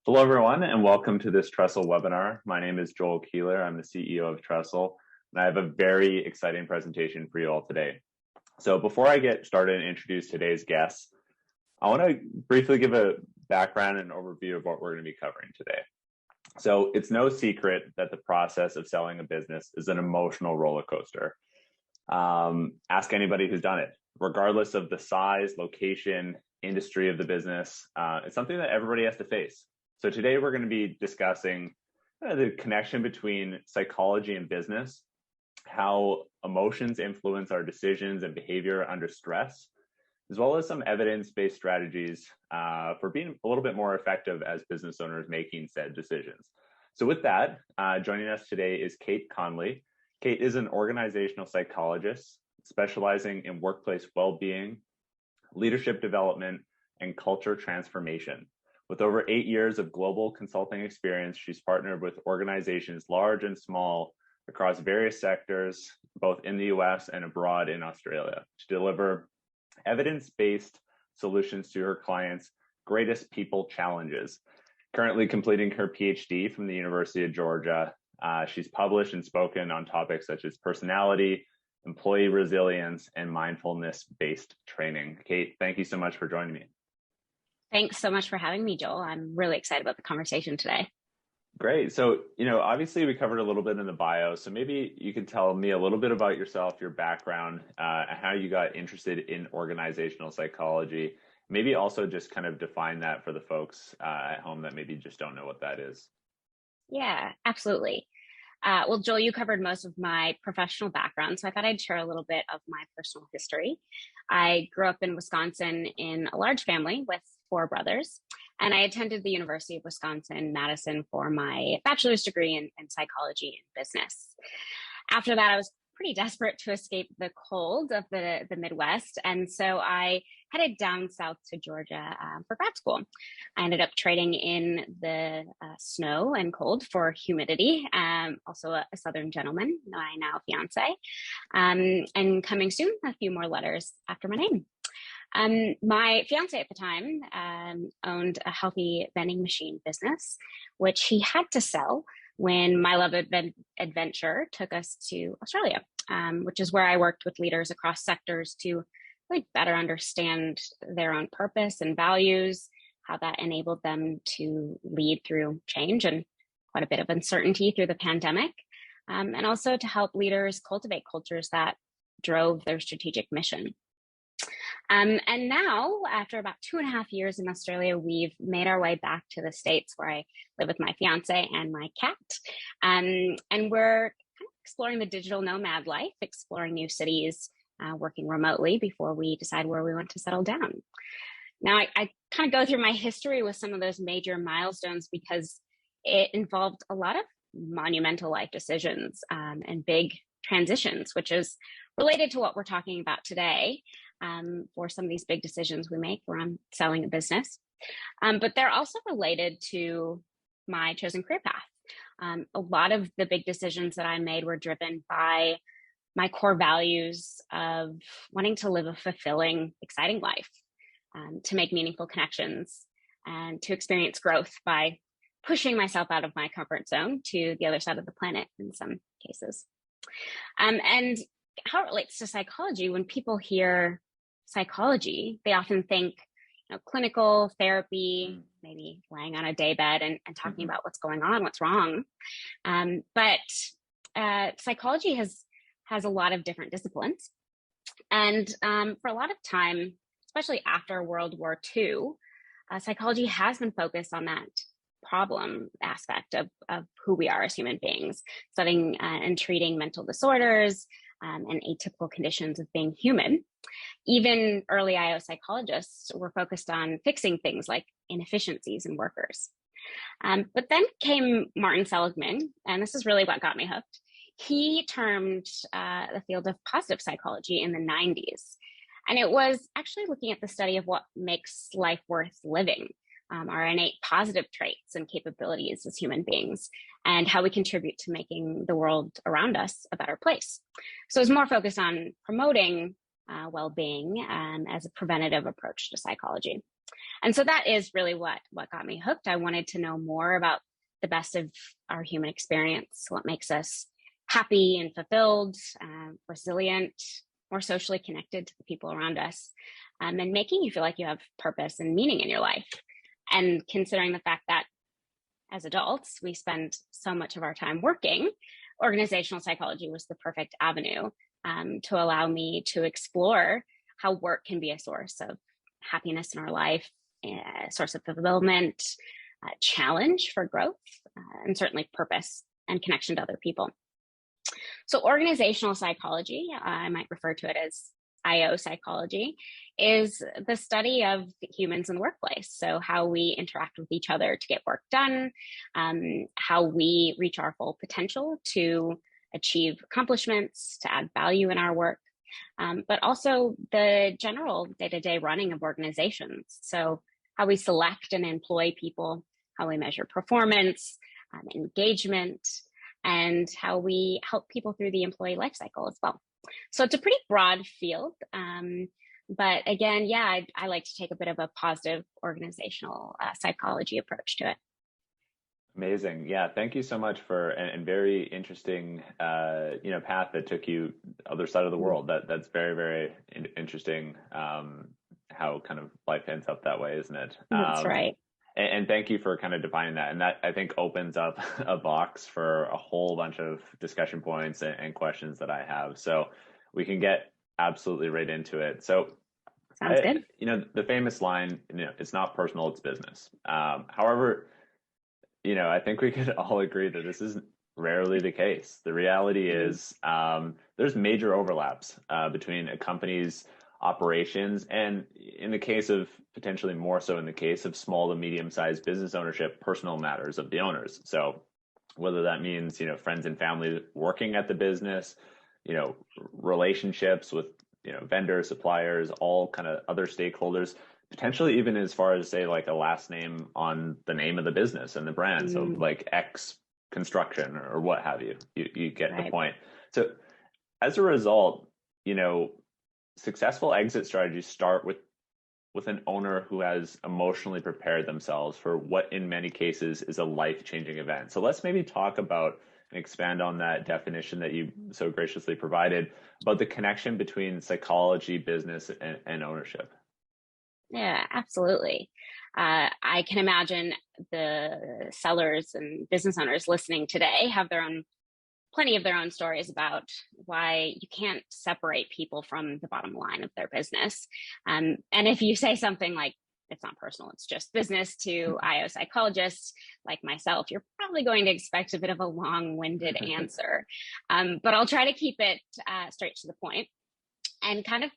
Hello, everyone, and welcome to this Tresle webinar. My name is Joel Keeler. I'm the CEO of Tresle, and I have a very exciting presentation for you all today. So before I get started and introduce today's guests, I want to briefly give a background and overview of what we're going to be covering today. So it's no secret that the process of selling a business is an emotional roller coaster. Ask anybody who's done it, regardless of the size, location, industry of the business. It's something that everybody has to face. So today we're going to be discussing the connection between psychology and business, how emotions influence our decisions and behavior under stress, as well as some evidence-based strategies for being a little bit more effective as business owners making said decisions. So with that, joining us today is Kate Conley. Kate is an organizational psychologist specializing in workplace well-being, leadership development, and culture transformation. With over 8 years of global consulting experience, she's partnered with organizations large and small across various sectors, both in the US and abroad in Australia, to deliver evidence-based solutions to her clients' greatest people challenges. Currently completing her Ph.D. from the University of Georgia, she's published and spoken on topics such as personality, employee resilience, and mindfulness-based training. Kate, thank you so much for joining me. Thanks so much for having me, Joel. I'm really excited about the conversation today. Great. So, obviously we covered a little bit in the bio, so maybe you could tell me a little bit about yourself, your background, and how you got interested in organizational psychology. Maybe also just kind of define that for the folks at home that maybe just don't know what that is. Yeah, absolutely. Well, Joel, you covered most of my professional background, so I thought I'd share a little bit of my personal history. I grew up in Wisconsin in a large family with 4 brothers, and I attended the University of Wisconsin-Madison for my bachelor's degree in psychology and business. After that, I was pretty desperate to escape the cold of the Midwest, and so I headed down south to Georgia for grad school. I ended up trading in the snow and cold for humidity, also a Southern gentleman, my now fiance, and coming soon, a few more letters after my name. My fiance at the time owned a healthy vending machine business, which he had to sell when my love adventure took us to Australia, which is where I worked with leaders across sectors to really better understand their own purpose and values, how that enabled them to lead through change and quite a bit of uncertainty through the pandemic, and also to help leaders cultivate cultures that drove their strategic mission. And now, after about 2.5 years in Australia, we've made our way back to the States where I live with my fiance and my cat. And we're kind of exploring the digital nomad life, exploring new cities, working remotely before we decide where we want to settle down. Now, I kind of go through my history with some of those major milestones because it involved a lot of monumental life decisions and big transitions, which is related to what we're talking about today. For some of these big decisions we make around selling a business. But they're also related to my chosen career path. A lot of the big decisions that I made were driven by my core values of wanting to live a fulfilling, exciting life, to make meaningful connections, and to experience growth by pushing myself out of my comfort zone to the other side of the planet in some cases. And how it relates to psychology, when people hear psychology, they often think, clinical therapy, maybe laying on a daybed and talking about what's going on, what's wrong. But psychology has a lot of different disciplines. And for a lot of time, especially after World War II, psychology has been focused on that problem aspect of who we are as human beings, studying and treating mental disorders and atypical conditions of being human. Even early IO psychologists were focused on fixing things like inefficiencies in workers. But then came Martin Seligman, and this is really what got me hooked. He termed the field of positive psychology in the 90s. And it was actually looking at the study of what makes life worth living, our innate positive traits and capabilities as human beings, and how we contribute to making the world around us a better place. So it's more focused on promoting well-being as a preventative approach to psychology. And so that is really what got me hooked. I wanted to know more about the best of our human experience, what makes us happy and fulfilled, resilient, more socially connected to the people around us, and making you feel like you have purpose and meaning in your life. And considering the fact that as adults, we spend so much of our time working, organizational psychology was the perfect avenue to allow me to explore how work can be a source of happiness in our life, a source of fulfillment, challenge for growth, and certainly purpose and connection to other people. So organizational psychology, I might refer to it as IO psychology, is the study of humans in the workplace. So how we interact with each other to get work done, how we reach our full potential to achieve accomplishments, to add value in our work, but also the general day-to-day running of organizations. So how we select and employ people, how we measure performance, engagement, and how we help people through the employee life cycle as well. So it's a pretty broad field. But again, yeah, I like to take a bit of a positive organizational psychology approach to it. Amazing. Yeah. Thank you so much for and very interesting, path that took you other side of the world. That's very, very interesting. How kind of life ends up that way, isn't it? That's right. And thank you for kind of defining that. And that, I think, opens up a box for a whole bunch of discussion points and questions that I have. So we can get absolutely right into it. So sounds good. The famous line, it's not personal, it's business. However, I think we could all agree that this is rarely the case. The reality is there's major overlaps between a company's operations and, in the case of, potentially more so in the case of small to medium-sized business ownership, personal matters of the owners. So whether that means, friends and family working at the business, relationships with, vendors, suppliers, all kind of other stakeholders, potentially even as far as, say, like a last name on the name of the business and the brand. So like X construction or what have you. You get the point. So as a result, successful exit strategies start with an owner who has emotionally prepared themselves for what in many cases is a life-changing event. So let's maybe talk about and expand on that definition that you so graciously provided about the connection between psychology, business, and ownership. Yeah, absolutely. I can imagine the sellers and business owners listening today have plenty of their own stories about why you can't separate people from the bottom line of their business. And if you say something like, it's not personal, it's just business to IO psychologists like myself, you're probably going to expect a bit of a long-winded answer. But I'll try to keep it straight to the point and kind of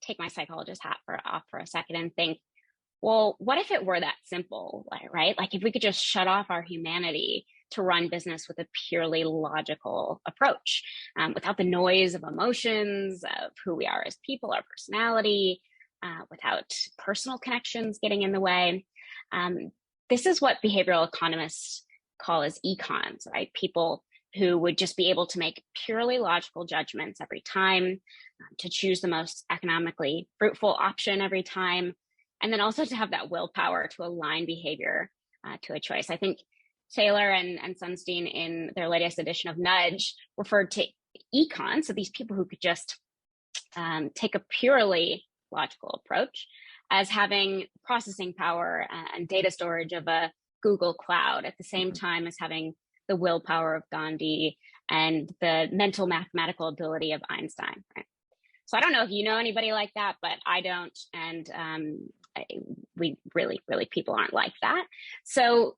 take my psychologist hat off for a second and think, well, what if it were that simple, right? Like if we could just shut off our humanity to run business with a purely logical approach, without the noise of emotions, of who we are as people, our personality, without personal connections getting in the way. This is what behavioral economists call as econs, right? People who would just be able to make purely logical judgments every time, to choose the most economically fruitful option every time, and then also to have that willpower to align behavior to a choice. I think Taylor and Sunstein in their latest edition of Nudge referred to econs, so these people who could just take a purely logical approach, as having processing power and data storage of a Google Cloud at the same time as having the willpower of Gandhi and the mental mathematical ability of Einstein. Right? So I don't know if you know anybody like that, but I don't. And we really, people aren't like that. So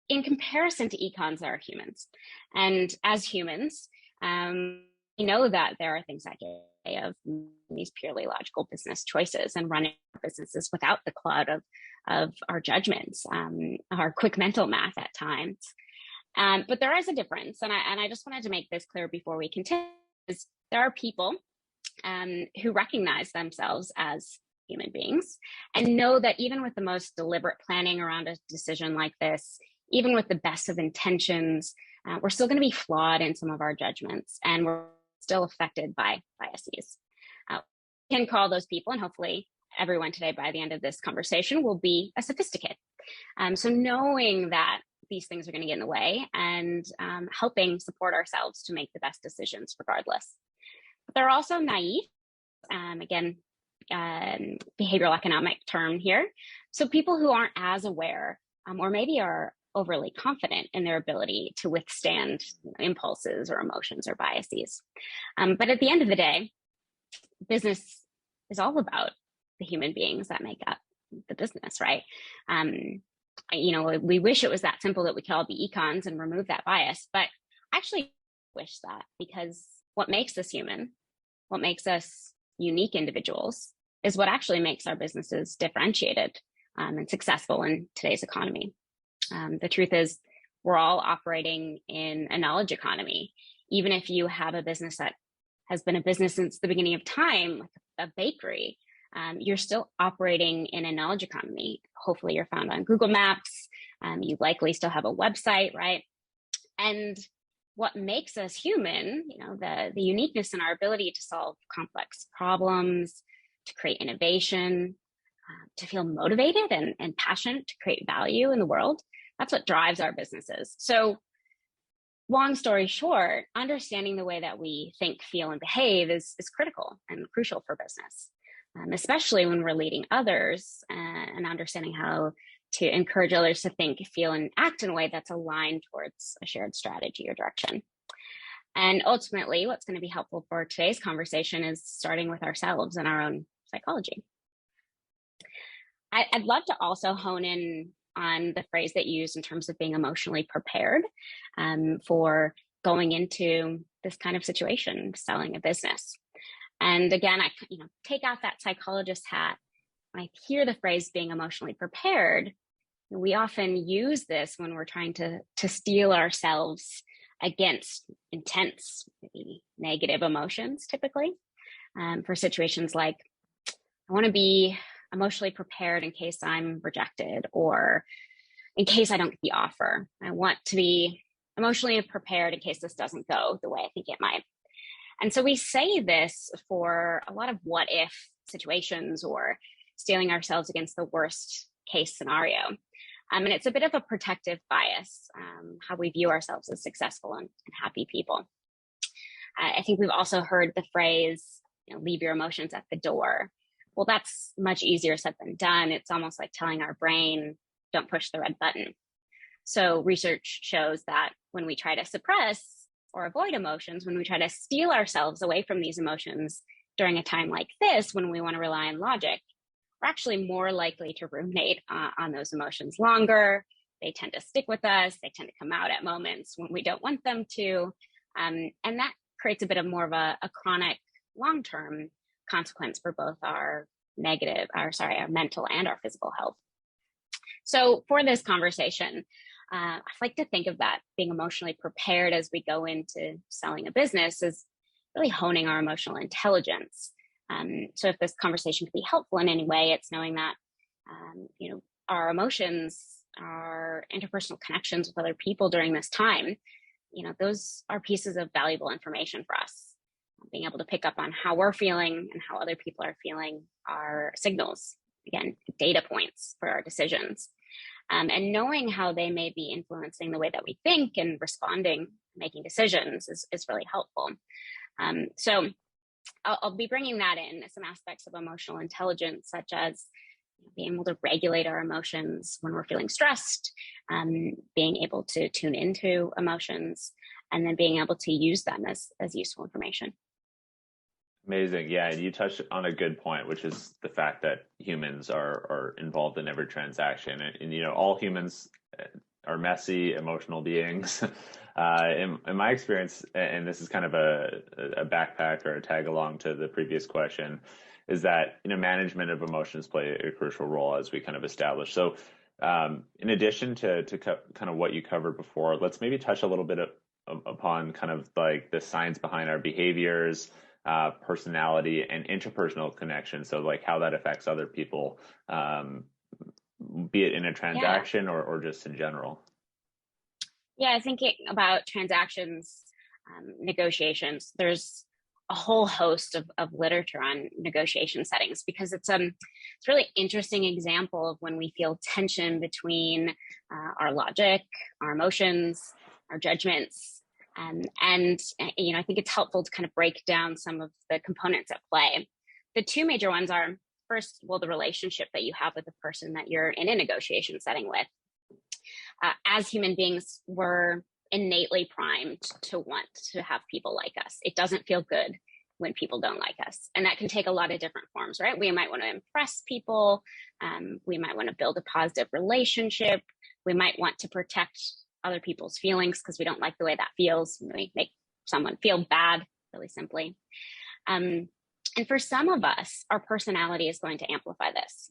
in comparison to econs, there are humans. And as humans, we know that there are things that get of these purely logical business choices and running businesses without the cloud of our judgments, our quick mental math at times. But there is a difference. And I just wanted to make this clear before we continue. There are people who recognize themselves as human beings and know that even with the most deliberate planning around a decision like this, even with the best of intentions, we're still going to be flawed in some of our judgments, and we're still affected by biases. We can call those people, and hopefully everyone today by the end of this conversation will be a sophisticate. So knowing that these things are going to get in the way and helping support ourselves to make the best decisions regardless. But they're also naive. Again, behavioral economic term here. So people who aren't as aware or maybe are overly confident in their ability to withstand impulses or emotions or biases. But at the end of the day, business is all about the human beings that make up the business, right? We wish it was that simple that we could all be econs and remove that bias, but I actually wish that, because what makes us human, what makes us unique individuals, is what actually makes our businesses differentiated and successful in today's economy. The truth is, we're all operating in a knowledge economy. Even if you have a business that has been a business since the beginning of time, like a bakery, you're still operating in a knowledge economy. Hopefully you're found on Google Maps. You likely still have a website, right? And what makes us human, the uniqueness in our ability to solve complex problems, to create innovation, to feel motivated and passionate to create value in the world, that's what drives our businesses. So long story short, understanding the way that we think, feel, and behave is critical and crucial for business, especially when we're leading others and understanding how to encourage others to think, feel, and act in a way that's aligned towards a shared strategy or direction. And ultimately, what's going to be helpful for today's conversation is starting with ourselves and our own psychology. I'd love to also hone in on the phrase that you used in terms of being emotionally prepared for going into this kind of situation, selling a business. And again, I take out that psychologist hat. When I hear the phrase being emotionally prepared, we often use this when we're trying to steel ourselves against intense, maybe negative emotions, typically, for situations like, I want to be emotionally prepared in case I'm rejected or in case I don't get the offer. I want to be emotionally prepared in case this doesn't go the way I think it might. And so we say this for a lot of what if situations or steeling ourselves against the worst case scenario. And it's a bit of a protective bias, how we view ourselves as successful and happy people. I think we've also heard the phrase, leave your emotions at the door. Well, that's much easier said than done. It's almost like telling our brain, don't push the red button. So research shows that when we try to suppress or avoid emotions, when we try to steal ourselves away from these emotions during a time like this, when we want to rely on logic, we're actually more likely to ruminate on those emotions longer. They tend to stick with us. They tend to come out at moments when we don't want them to. And that creates a bit of more of a chronic long-term consequence for both our mental and our physical health. So for this conversation, I like to think of that being emotionally prepared as we go into selling a business as really honing our emotional intelligence. So if this conversation could be helpful in any way, it's knowing that, our emotions, our interpersonal connections with other people during this time, those are pieces of valuable information for us. Being able to pick up on how we're feeling and how other people are feeling are signals, again, data points for our decisions. And knowing how they may be influencing the way that we think and responding, making decisions is really helpful. So I'll be bringing that in, some aspects of emotional intelligence, such as being able to regulate our emotions when we're feeling stressed, being able to tune into emotions, and then being able to use them as useful information. Amazing. Yeah, and you touched on a good point, which is the fact that humans are involved in every transaction. And all humans are messy, emotional beings. In my experience, and this is kind of a backpack or a tag along to the previous question, is that management of emotions play a crucial role, as we kind of established. So in addition to kind of what you covered before, let's maybe touch a little bit upon kind of like the science behind our behaviors, personality, and interpersonal connection. So like how that affects other people, be it in a transaction or just in general. Yeah, thinking about transactions, negotiations, there's a whole host of literature on negotiation settings, because it's a really interesting example of when we feel tension between our logic, our emotions, our judgments. And I think it's helpful to kind of break down some of the components at play. The two major ones are, first, well, the relationship that you have with the person that you're in a negotiation setting with. As human beings, we're innately primed to want to have people like us. It doesn't feel good when people don't like us. And that can take a lot of different forms, right? We might want to impress people. We might want to build a positive relationship. We might want to protect other people's feelings because we don't like the way that feels. We make someone feel bad, really simply. And for some of us, our personality is going to amplify this.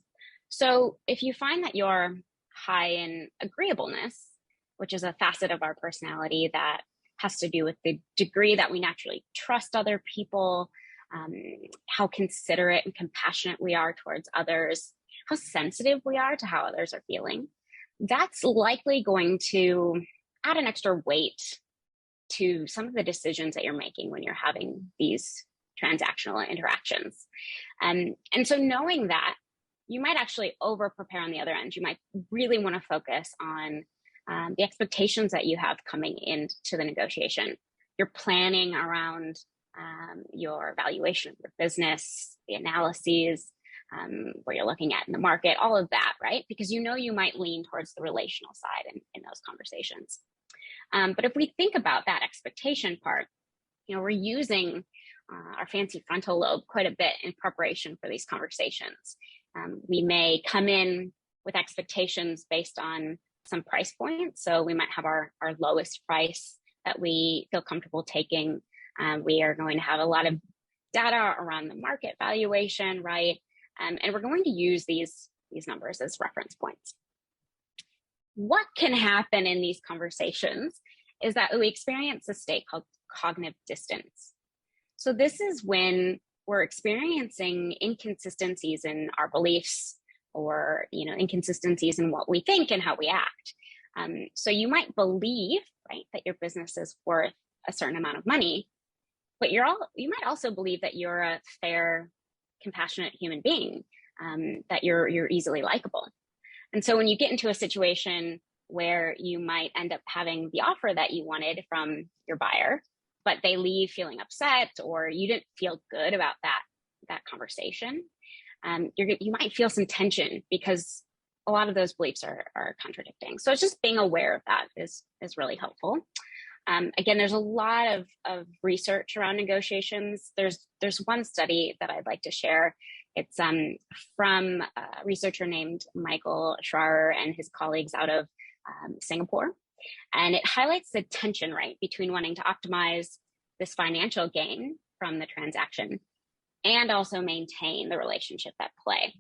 So if you find that you're high in agreeableness, which is a facet of our personality that has to do with the degree that we naturally trust other people, how considerate and compassionate we are towards others, how sensitive we are to how others are feeling, that's likely going to add an extra weight to some of the decisions that you're making when you're having these transactional interactions. And so knowing that, you might actually over prepare on the other end. You might really want to focus on the expectations that you have coming into the negotiation. You're planning around your evaluation of your business, the analyses, what you're looking at in the market, all of that, right? Because you know you might lean towards the relational side in those conversations. But if we think about that expectation part, we're using our fancy frontal lobe quite a bit in preparation for these conversations. We may come in with expectations based on some price points. So we might have our lowest price that we feel comfortable taking. We are going to have a lot of data around the market valuation, right? And we're going to use these numbers as reference points. What can happen in these conversations is that we experience a state called cognitive distance. So this is when we're experiencing inconsistencies in our beliefs, or inconsistencies in what we think and how we act. So you might believe, right, that your business is worth a certain amount of money, but you might also believe that you're a fair, compassionate human being, that you're easily likable. And so when you get into a situation where you might end up having the offer that you wanted from your buyer, but they leave feeling upset, or you didn't feel good about that conversation, you might feel some tension because a lot of those beliefs are contradicting. So it's just being aware of that is really helpful. Again, there's a lot of research around negotiations. There's one study that I'd like to share. It's from a researcher named Michael Schraer and his colleagues out of Singapore. And it highlights the tension, right, between wanting to optimize this financial gain from the transaction and also maintain the relationship at play.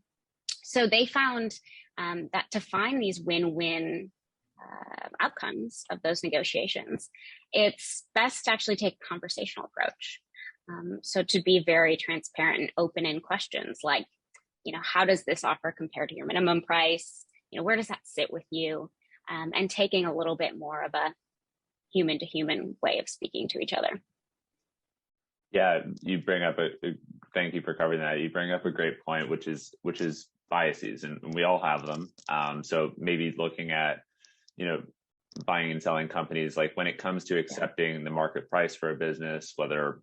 So they found that to find these win-win outcomes of those negotiations, it's best to actually take a conversational approach. So to be very transparent and open in questions like, how does this offer compare to your minimum price? Where does that sit with you? And taking a little bit more of a human to human way of speaking to each other. Yeah, you bring up thank you for covering that. You bring up a great point, which is biases, and we all have them. So maybe looking at, buying and selling companies, like when it comes to accepting the market price for a business, whether,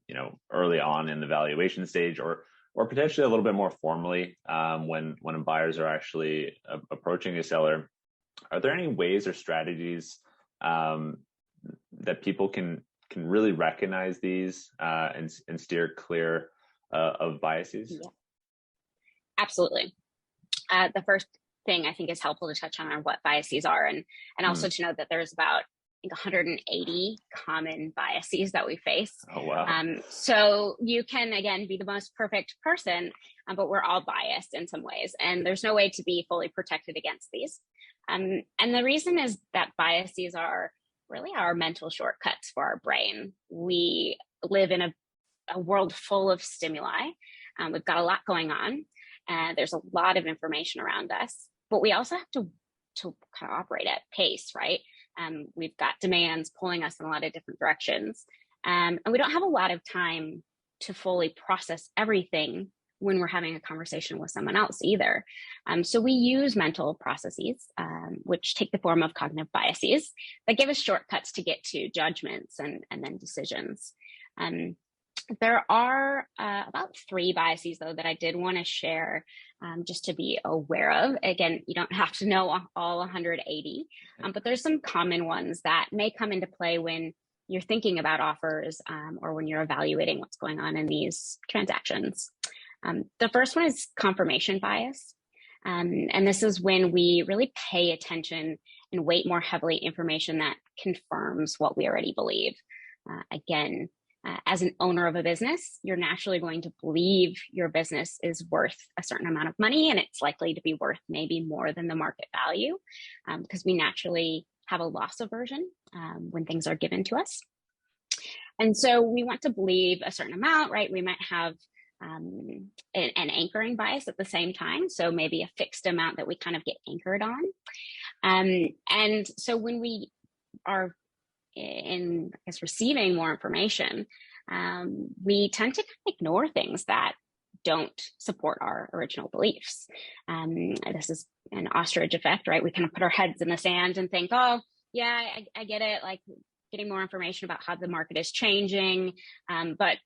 early on in the valuation stage or potentially a little bit more formally, when buyers are actually approaching a seller, are there any ways or strategies that people can really recognize these and steer clear of biases? Yeah. Absolutely. The first thing I think is helpful to touch on are what biases are, and also to know that there's about 180 common biases that we face. Oh, wow. So you can, again, be the most perfect person, but we're all biased in some ways, and there's no way to be fully protected against these. And the reason is that biases are really our mental shortcuts for our brain. We live in a world full of stimuli. We've got a lot going on. There's a lot of information around us, but we also have to kind of operate at pace, right? We've got demands pulling us in a lot of different directions. And we don't have a lot of time to fully process everything when we're having a conversation with someone else either. So we use mental processes, which take the form of cognitive biases that give us shortcuts to get to judgments and then decisions. There are about 3 biases, though, that I did want to share just to be aware of. Again, you don't have to know all 180, but there's some common ones that may come into play when you're thinking about offers or when you're evaluating what's going on in these transactions. The first one is confirmation bias. And this is when we really pay attention and weight more heavily information that confirms what we already believe. Again, as an owner of a business, you're naturally going to believe your business is worth a certain amount of money, and it's likely to be worth maybe more than the market value because we naturally have a loss aversion when things are given to us. And so we want to believe a certain amount, right? We might have an anchoring bias at the same time. So maybe a fixed amount that we kind of get anchored on. And so when we are in, I guess, receiving more information, we tend to kind of ignore things that don't support our original beliefs. This is an ostrich effect, right? We kind of put our heads in the sand and think, oh, yeah, I get it. Like getting more information about how the market is changing. But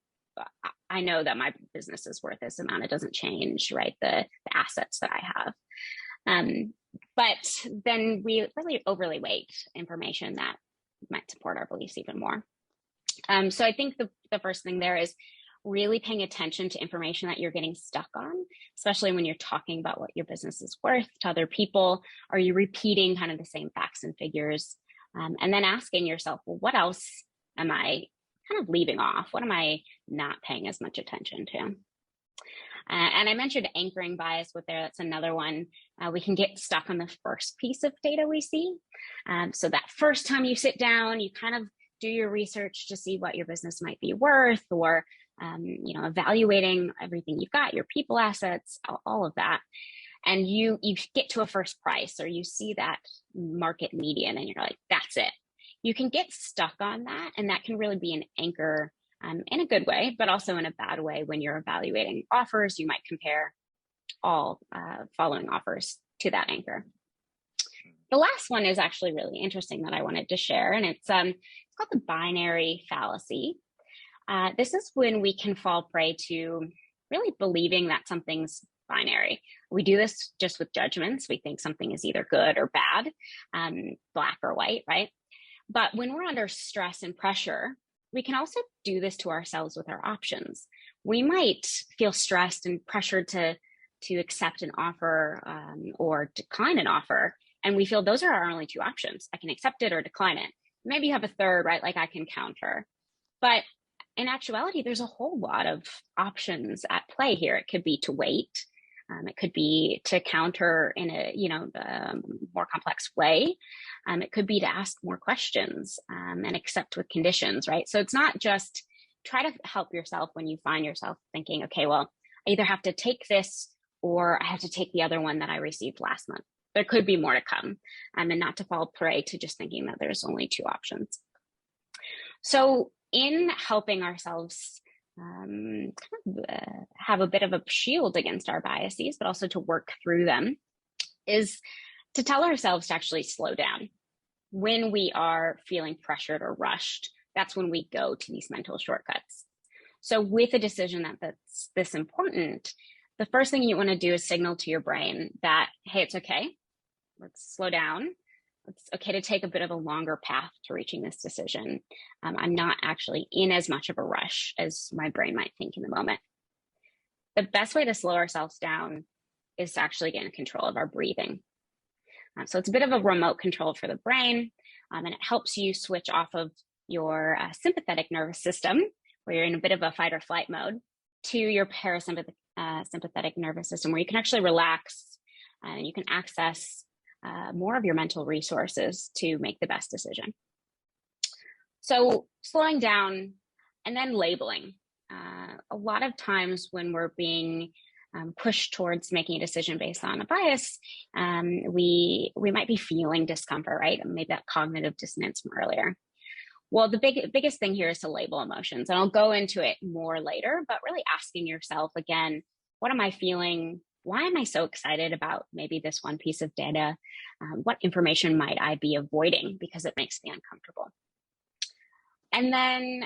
I know that my business is worth this amount. It doesn't change, right? The assets that I have. But then we really overly weight information that might support our beliefs even more. So I think the first thing there is really paying attention to information that you're getting stuck on, especially when you're talking about what your business is worth to other people. Are you repeating kind of the same facts and figures? And then asking yourself, well, what else am I kind of leaving off? What am I not paying as much attention to? And I mentioned anchoring bias with there. That's another one. We can get stuck on the first piece of data we see. So that first time you sit down, you kind of do your research to see what your business might be worth, or evaluating everything you've got, your people assets, all of that. And you get to a first price, or you see that market median and you're like, that's it. You can get stuck on that, and that can really be an anchor in a good way, but also in a bad way when you're evaluating offers. You might compare all following offers to that anchor. The last one is actually really interesting that I wanted to share, and it's called the binary fallacy. This is when we can fall prey to really believing that something's binary. We do this just with judgments. We think something is either good or bad, black or white, right? But when we're under stress and pressure, we can also do this to ourselves with our options. We might feel stressed and pressured to accept an offer or decline an offer. And we feel those are our only 2 options. I can accept it or decline it. Maybe you have a third, right? Like I can counter. But in actuality, there's a whole lot of options at play here. It could be to wait. It could be to counter in a more complex way. It could be to ask more questions and accept with conditions, right? So it's not just try to help yourself when you find yourself thinking, okay, well, I either have to take this or I have to take the other one that I received last month. There could be more to come, and not to fall prey to just thinking that there's only 2 options. So in helping ourselves have a bit of a shield against our biases, but also to work through them, is to tell ourselves to actually slow down. When we are feeling pressured or rushed, that's when we go to these mental shortcuts. So with a decision that's this important, the first thing you want to do is signal to your brain that, hey, it's okay. Let's slow down. It's okay to take a bit of a longer path to reaching this decision. I'm not actually in as much of a rush as my brain might think in the moment. The best way to slow ourselves down is to actually get in control of our breathing. So it's a bit of a remote control for the brain, and it helps you switch off of your sympathetic nervous system, where you're in a bit of a fight or flight mode, to your sympathetic nervous system, where you can actually relax and you can access more of your mental resources to make the best decision. So slowing down and then labeling. A lot of times when we're being pushed towards making a decision based on a bias, we might be feeling discomfort, right? Maybe that cognitive dissonance from earlier. Well, the biggest thing here is to label emotions, and I'll go into it more later, but really asking yourself again, what am I feeling? Why am I so excited about maybe this one piece of data? What information might I be avoiding because it makes me uncomfortable? And then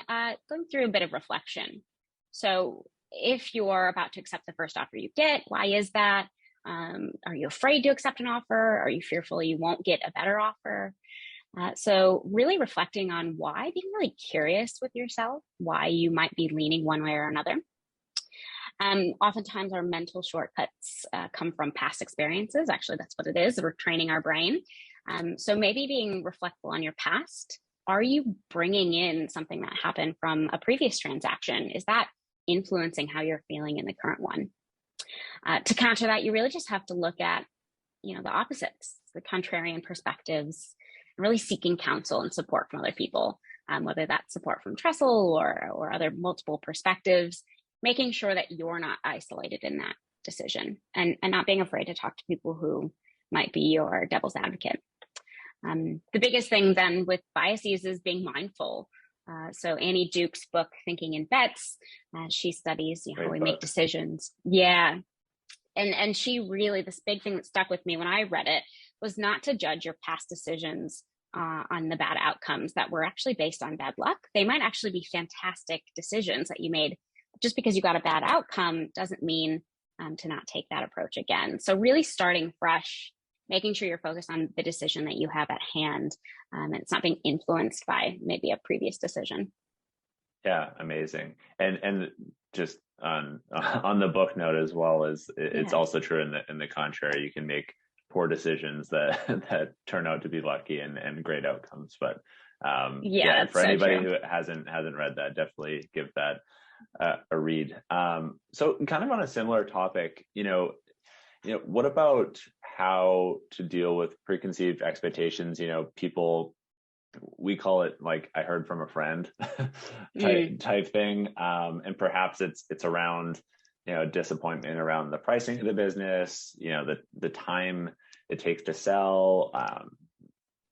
going through a bit of reflection. So if you're about to accept the first offer you get, why is that? Are you afraid to accept an offer? Are you fearful you won't get a better offer? So really reflecting on why, being really curious with yourself, why you might be leaning one way or another. Oftentimes our mental shortcuts come from past experiences. Actually, that's what it is. We're training our brain. So maybe being reflectful on your past. Are you bringing in something that happened from a previous transaction? Is that influencing how you're feeling in the current one? To counter that, you really just have to look at, the opposites, the contrarian perspectives, and really seeking counsel and support from other people, whether that's support from Tresle or other multiple perspectives, making sure that you're not isolated in that decision and not being afraid to talk to people who might be your devil's advocate. The biggest thing then with biases is being mindful. So Annie Duke's book, Thinking in Bets, she studies how we make decisions. Yeah. And she really, this big thing that stuck with me when I read it was not to judge your past decisions on the bad outcomes that were actually based on bad luck. They might actually be fantastic decisions that you made. Just because you got a bad outcome doesn't mean to not take that approach again. So really starting fresh, making sure you're focused on the decision that you have at hand, and it's not being influenced by maybe a previous decision. Yeah, amazing. And just on the book note as well, as it's also true in the contrary. You can make poor decisions that turn out to be lucky and great outcomes. But for anybody who hasn't read that, definitely give that a read. So kind of on a similar topic, what about how to deal with preconceived expectations? People, we call it, like, I heard from a friend type thing. And perhaps it's around, disappointment around the pricing of the business, the time it takes to sell,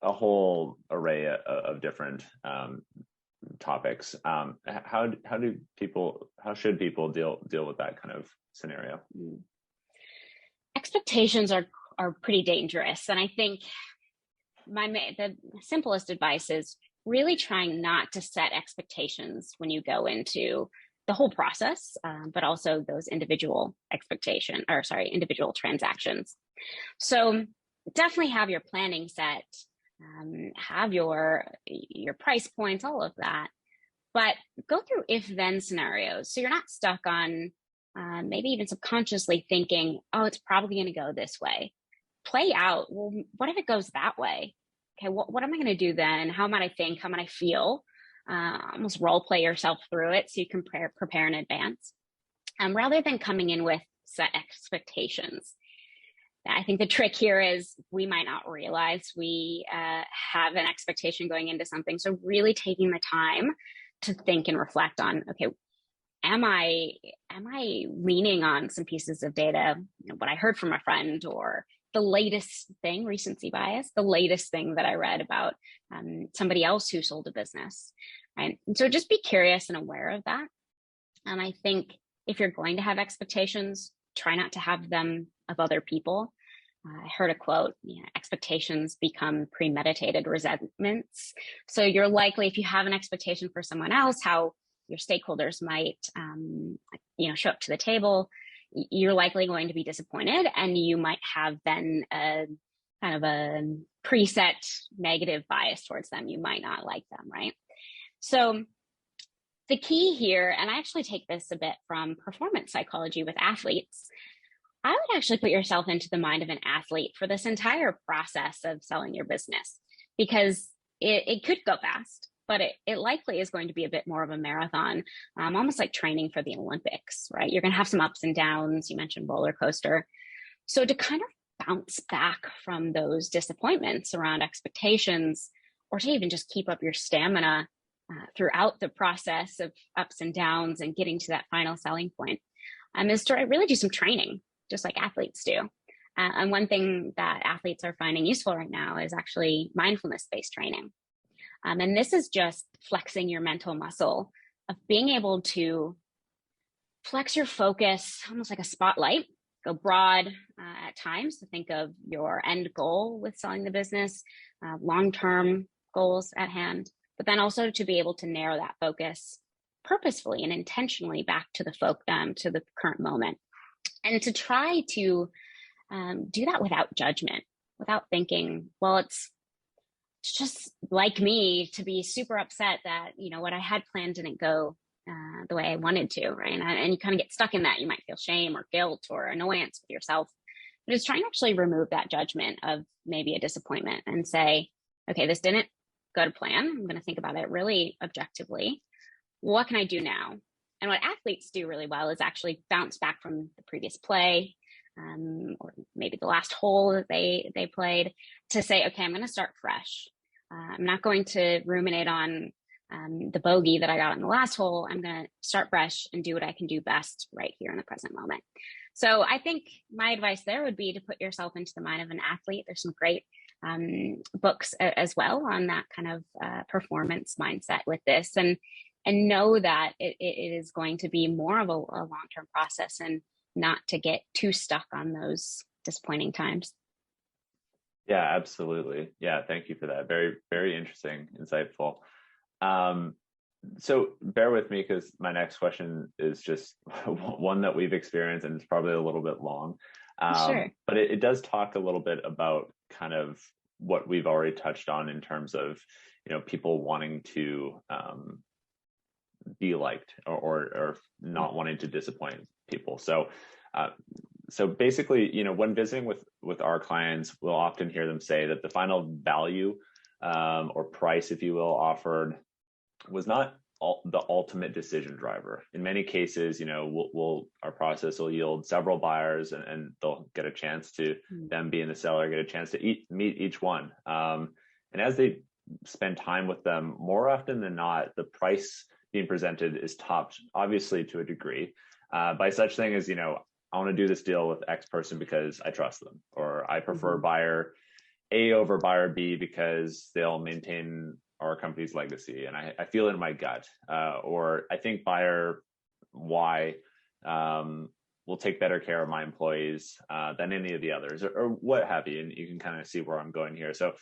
a whole array of different topics. How should people deal with that kind of scenario? Expectations are pretty dangerous. And I think the simplest advice is really trying not to set expectations when you go into the whole process, but also those individual transactions. So definitely have your planning set, have your price points, all of that, but go through if-then scenarios. So you're not stuck on maybe even subconsciously thinking, oh, it's probably going to go this way. Play out, well, what if it goes that way? Okay, what am I going to do then? How might I think? How might I feel? Almost role play yourself through it so you can prepare in advance, rather than coming in with set expectations. I think the trick here is we might not realize we have an expectation going into something. So really taking the time to think and reflect on, okay, am I leaning on some pieces of data, what I heard from a friend, or the latest thing, recency bias, the latest thing that I read about somebody else who sold a business, right? And so just be curious and aware of that. And I think if you're going to have expectations, try not to have them of other people. I heard a quote, expectations become premeditated resentments. So you're likely, if you have an expectation for someone else, how your stakeholders might, show up to the table, you're likely going to be disappointed, and you might have then a kind of a preset negative bias towards them. You might not like them, right? So the key here, and I actually take this a bit from performance psychology with athletes, I would actually put yourself into the mind of an athlete for this entire process of selling your business, because it could go fast, but it likely is going to be a bit more of a marathon, almost like training for the Olympics, right? You're going to have some ups and downs. You mentioned roller coaster. So to kind of bounce back from those disappointments around expectations, or to even just keep up your stamina throughout the process of ups and downs and getting to that final selling point, is to really do some training, just like athletes do. And one thing that athletes are finding useful right now is actually mindfulness-based training. And this is just flexing your mental muscle of being able to flex your focus, almost like a spotlight, go broad at times to think of your end goal with selling the business, long-term goals at hand, but then also to be able to narrow that focus purposefully and intentionally back to the current moment, and to try to do that without judgment, without thinking, well, it's just like me to be super upset that what I had planned didn't go the way I wanted to, right? And you kind of get stuck in that. You might feel shame or guilt or annoyance with yourself. But it's trying to actually remove that judgment of maybe a disappointment and say, okay, this didn't go to plan. I'm going to think about it really objectively. What can I do now? And what athletes do really well is actually bounce back from the previous play, or maybe the last hole that they played, to say, okay, I'm going to start fresh. I'm not going to ruminate on the bogey that I got on the last hole. I'm going to start fresh and do what I can do best right here in the present moment. So I think my advice there would be to put yourself into the mind of an athlete. There's some great books as well on that kind of performance mindset with this, and know that it is going to be more of a long-term process, and not to get too stuck on those disappointing times. Yeah, absolutely. Yeah, thank you for that. Very, very interesting, insightful. So bear with me, because my next question is just one that we've experienced, and it's probably a little bit long. Sure. But it does talk a little bit about kind of what we've already touched on in terms of, people wanting to be liked, or not wanting to disappoint people. So basically, when visiting with our clients, we'll often hear them say that the final value or price, if you will, offered was not the ultimate decision driver. In many cases, our process will yield several buyers, and they'll get a chance to, them being the seller, get a chance to meet each one. And as they spend time with them, more often than not, the price being presented is topped, obviously to a degree, by such thing as, I want to do this deal with X person because I trust them, or I prefer buyer A over buyer B because they'll maintain our company's legacy, and I feel it in my gut, or I think buyer Y will take better care of my employees than any of the others, or what have you. And you can kind of see where I'm going here. So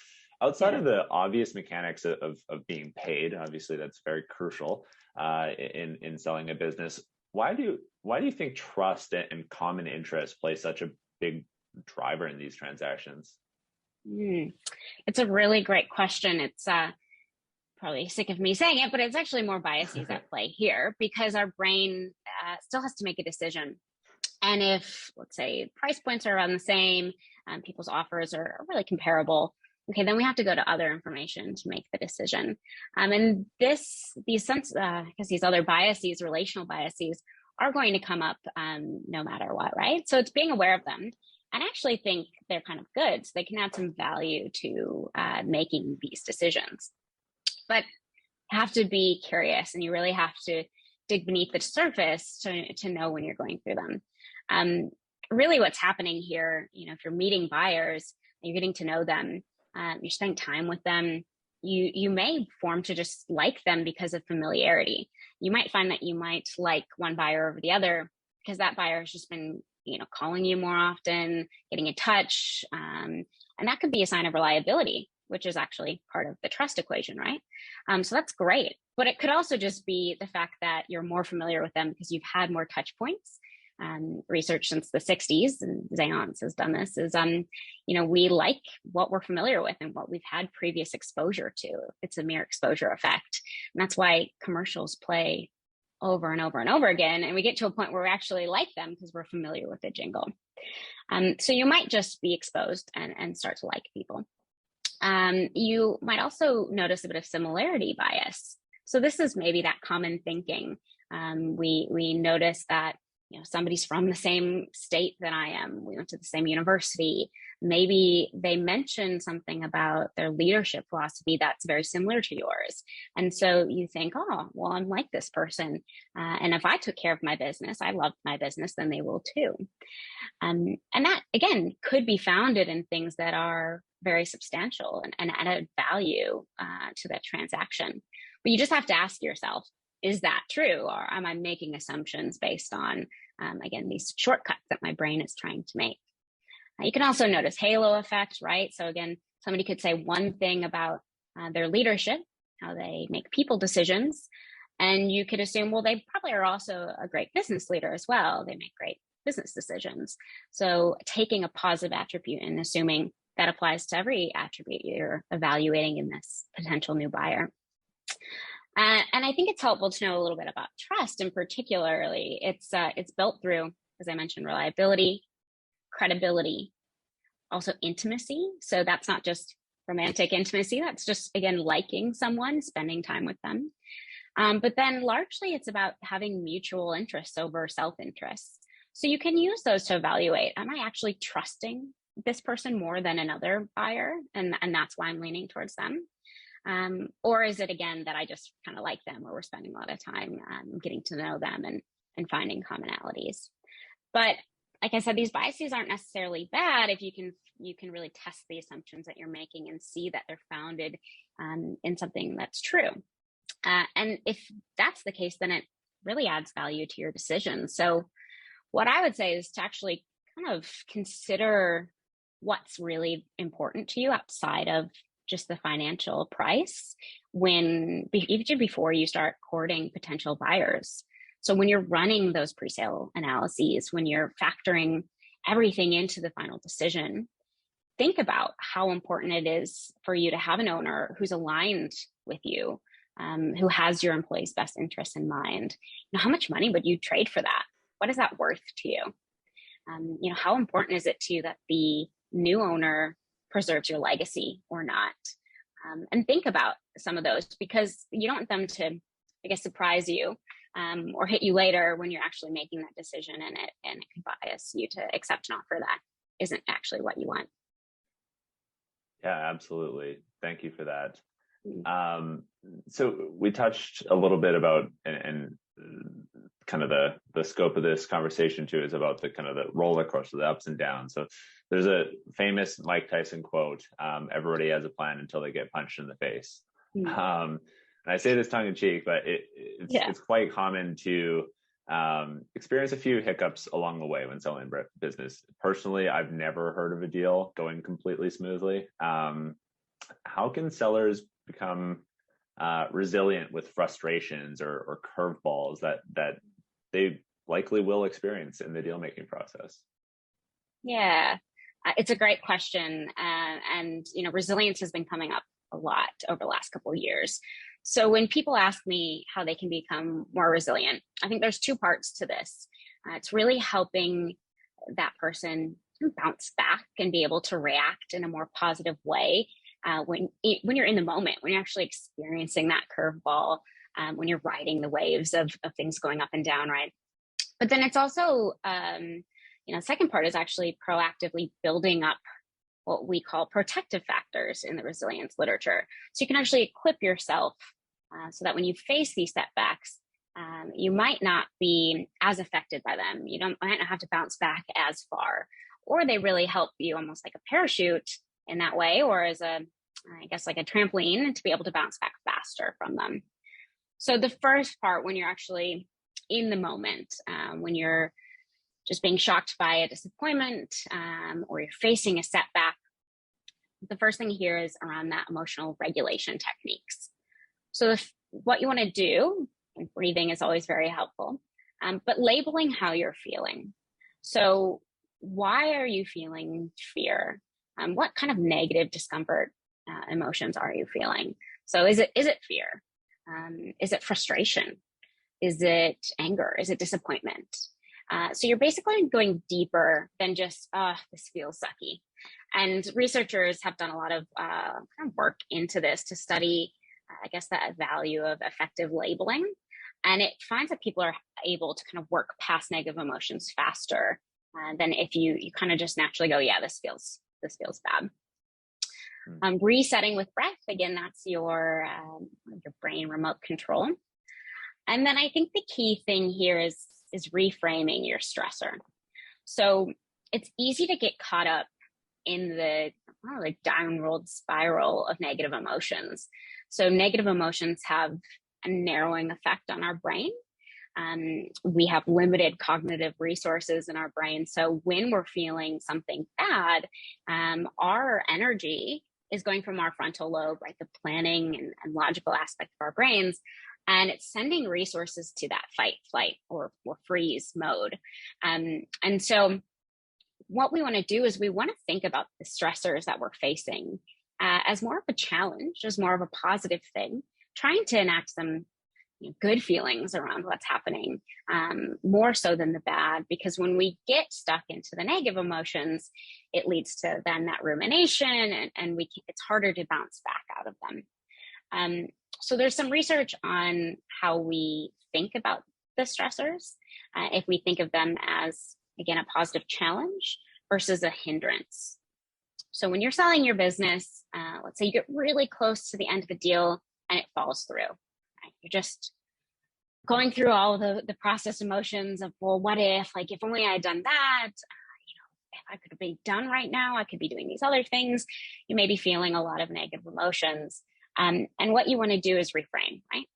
outside of the obvious mechanics of being paid, obviously that's very crucial in selling a business. Why do you think trust and common interest play such a big driver in these transactions? It's a really great question. It's probably sick of me saying it, but it's actually more biases at play here, because our brain still has to make a decision. And if, let's say, price points are around the same, people's offers are really comparable, okay, then we have to go to other information to make the decision. And these other biases, relational biases, are going to come up no matter what, right? So it's being aware of them, and actually think they're kind of good, so they can add some value to making these decisions. But you have to be curious, and you really have to dig beneath the surface to know when you're going through them. Really what's happening here, if you're meeting buyers, you're getting to know them, you're spending time with them, you may form to just like them because of familiarity. You might find that you might like one buyer over the other because that buyer has just been, calling you more often, getting in touch. And that could be a sign of reliability, which is actually part of the trust equation, right? So that's great. But it could also just be the fact that you're more familiar with them because you've had more touch points. Research since the 60s, and Zeance has done this, is, we like what we're familiar with and what we've had previous exposure to. It's a mere exposure effect. And that's why commercials play over and over and over again. And we get to a point where we actually like them because we're familiar with the jingle. So you might just be exposed and start to like people. You might also notice a bit of similarity bias. So this is maybe that common thinking. We notice that somebody's from the same state that I am. We went to the same university. Maybe they mentioned something about their leadership philosophy that's very similar to yours. And so you think, oh, well, I'm like this person. And if I took care of my business, I loved my business, then they will too. And that, again, could be founded in things that are very substantial and added value to that transaction. But you just have to ask yourself, is that true? Or am I making assumptions based on, again, these shortcuts that my brain is trying to make? You can also notice halo effect, right? So again, somebody could say one thing about their leadership, how they make people decisions, and you could assume, well, they probably are also a great business leader as well. They make great business decisions. So taking a positive attribute and assuming that applies to every attribute you're evaluating in this potential new buyer. And I think it's helpful to know a little bit about trust, and particularly it's built through, as I mentioned, reliability, credibility, also intimacy. So that's not just romantic intimacy. That's just, again, liking someone, spending time with them. But then largely it's about having mutual interests over self-interest. So you can use those to evaluate, am I actually trusting this person more than another buyer? And that's why I'm leaning towards them. Or is it, again, that I just kind of like them, or we're spending a lot of time getting to know them and finding commonalities. But like I said, these biases aren't necessarily bad if you can really test the assumptions that you're making and see that they're founded in something that's true. And if that's the case, then it really adds value to your decision. So what I would say is to actually kind of consider what's really important to you outside of just the financial price even before you start courting potential buyers. So when you're running those pre-sale analyses, when you're factoring everything into the final decision, think about how important it is for you to have an owner who's aligned with you, who has your employees' best interests in mind. How much money would you trade for that? What is that worth to you? How important is it to you that the new owner preserves your legacy or not? And think about some of those, because you don't want them to, I guess, surprise you or hit you later when you're actually making that decision, and it can bias you to accept an offer that isn't actually what you want. Yeah, absolutely. Thank you for that. So we touched a little bit about, and kind of the scope of this conversation too is about the kind of the roller coaster, the ups and downs. So there's a famous Mike Tyson quote, everybody has a plan until they get punched in the face. And I say this tongue in cheek, but it's quite common to experience a few hiccups along the way when selling business. Personally, I've never heard of a deal going completely smoothly. How can sellers become resilient with frustrations or curveballs that they likely will experience in the deal making process? Yeah, it's a great question, and resilience has been coming up a lot over the last couple of years. So when people ask me how they can become more resilient, I think there's two parts to this. It's really helping that person bounce back and be able to react in a more positive way when you're in the moment, when you're actually experiencing that curveball, when you're riding the waves of things going up and down, right? But then it's also, second part is actually proactively building up what we call protective factors in the resilience literature. So you can actually equip yourself so that when you face these setbacks, you might not be as affected by them. You might not have to bounce back as far, or they really help you almost like a parachute in that way, or as like a trampoline to be able to bounce back faster from them. So the first part, when you're actually in the moment, when you're just being shocked by a disappointment, or you're facing a setback, the first thing here is around that emotional regulation techniques. So what you want to do, and breathing is always very helpful, but labeling how you're feeling. So why are you feeling fear? What kind of negative discomfort emotions are you feeling? So is it fear? Is it frustration? Is it anger? Is it disappointment? So you're basically going deeper than just, this feels sucky. And researchers have done a lot of kind of work into this to study, that value of effective labeling. And it finds that people are able to kind of work past negative emotions faster than if you kind of just naturally go, yeah, this feels bad. Resetting with breath, again, that's your brain remote control. And then I think the key thing here is reframing your stressor. So it's easy to get caught up in the like downward spiral of negative emotions. So negative emotions have a narrowing effect on our brain. We have limited cognitive resources in our brain. So when we're feeling something bad, our energy is going from our frontal lobe, right, the planning and logical aspect of our brains, and it's sending resources to that fight, flight, or freeze mode. And so what we want to do is we want to think about the stressors that we're facing as more of a challenge, as more of a positive thing, trying to enact some good feelings around what's happening, more so than the bad, because when we get stuck into the negative emotions, it leads to then that rumination, and it's harder to bounce back out of them. So there's some research on how we think about the stressors, if we think of them as, again, a positive challenge versus a hindrance. So when you're selling your business, let's say you get really close to the end of a deal and it falls through. You're just going through all of the process emotions of, well, what if, like, if only I had done that, if I could be done right now, I could be doing these other things. You may be feeling a lot of negative emotions. And what you want to do is reframe, right?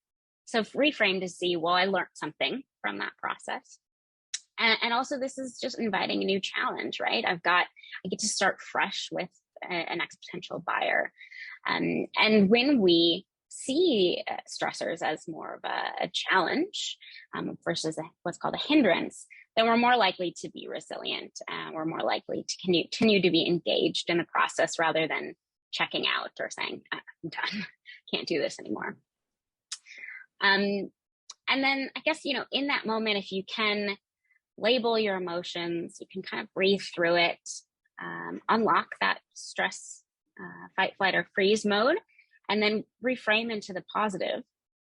So reframe to see, well, I learned something from that process. And also this is just inviting a new challenge, right? I get to start fresh with an next potential buyer. And when we see stressors as more of a challenge versus what's called a hindrance, then we're more likely to be resilient. We're more likely to continue to be engaged in the process rather than checking out or saying, I'm done, can't do this anymore. And then I guess, in that moment, if you can label your emotions, you can kind of breathe through it, unlock that stress, fight, flight, or freeze mode, and then reframe into the positive.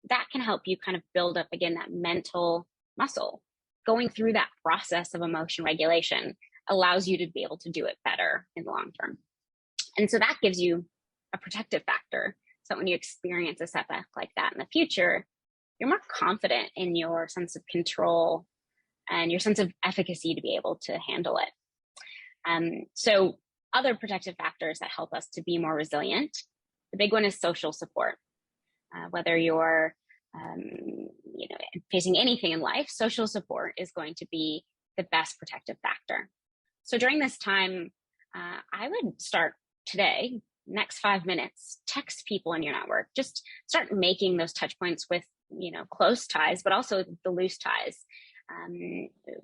That can help you kind of build up, again, that mental muscle. Going through that process of emotion regulation allows you to be able to do it better in the long term. And so that gives you a protective factor. So when you experience a setback like that in the future, you're more confident in your sense of control and your sense of efficacy to be able to handle it. So other protective factors that help us to be more resilient, the big one is social support. Whether you're facing anything in life, social support is going to be the best protective factor. So during this time, I would start today, next 5 minutes, text people in your network. Just start making those touch points with, close ties, but also the loose ties.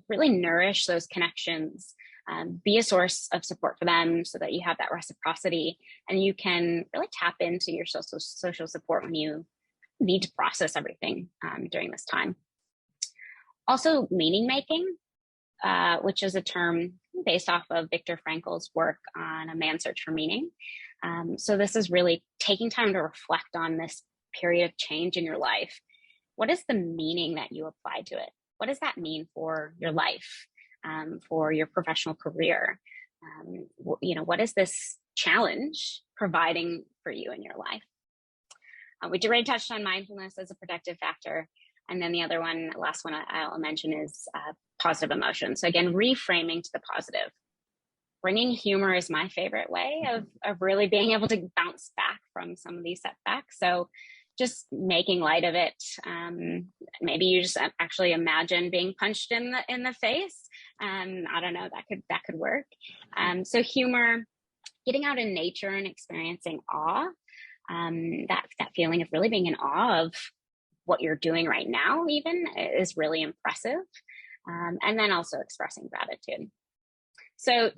Really nourish those connections. Be a source of support for them so that you have that reciprocity, and you can really tap into your social support when you need to process everything during this time. Also, meaning making, which is a term based off of Viktor Frankl's work on a man's search for meaning. So this is really taking time to reflect on this period of change in your life. What is the meaning that you apply to it? What does that mean for your life, for your professional career? What is this challenge providing for you in your life? We already touched on mindfulness as a protective factor. And then the other one, last one I'll mention is positive emotion. So again, reframing to the positive. Bringing humor is my favorite way of really being able to bounce back from some of these setbacks. So just making light of it. Maybe you just actually imagine being punched in the face. I don't know, that could work. So humor, getting out in nature and experiencing awe, that feeling of really being in awe of what you're doing right now even is really impressive. And then also expressing gratitude. So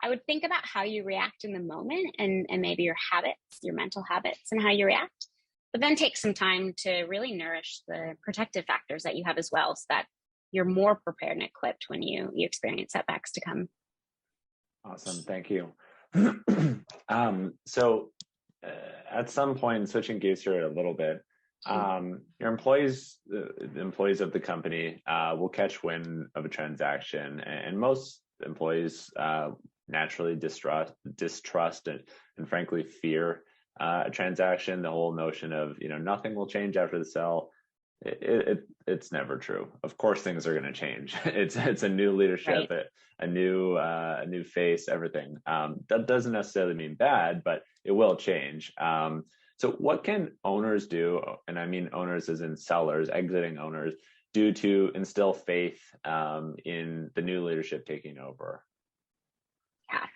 I would think about how you react in the moment and maybe your habits, your mental habits, and how you react, but then take some time to really nourish the protective factors that you have as well, so that you're more prepared and equipped when you experience setbacks to come. Awesome. Thank you. So at some point, switching gears here a little bit, your employees, the employees of the company will catch wind of a transaction, and most employees naturally distrust and frankly fear a transaction. The whole notion of nothing will change after the sale It's never true. Of course, things are going to change. It's a new leadership, Right. a new face, everything. That doesn't necessarily mean bad, but it will change. So, what can owners do? And I mean owners as in sellers, exiting owners, do to instill faith in the new leadership taking over? Yeah.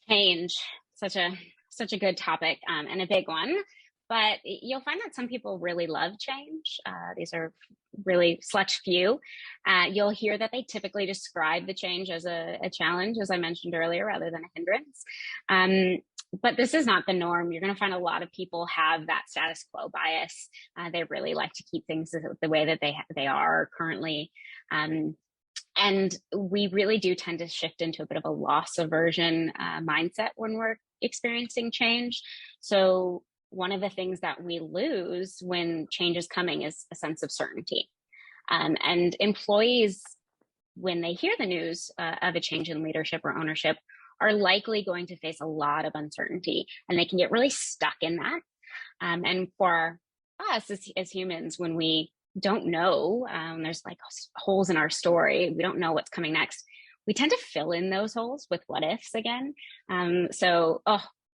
Change, such a good topic, and a big one. But you'll find that some people really love change. These are really such few. You'll hear that they typically describe the change as a challenge, as I mentioned earlier, rather than a hindrance. But this is not the norm. You're going to find a lot of people have that status quo bias. They really like to keep things the way that they are currently. And we really do tend to shift into a bit of a loss aversion mindset when we're experiencing change. So one of the things that we lose when change is coming is a sense of certainty. And employees, when they hear the news of a change in leadership or ownership, are likely going to face a lot of uncertainty, and they can get really stuck in that. And for us as humans, when we don't know, there's like holes in our story, we don't know what's coming next, we tend to fill in those holes with what ifs again.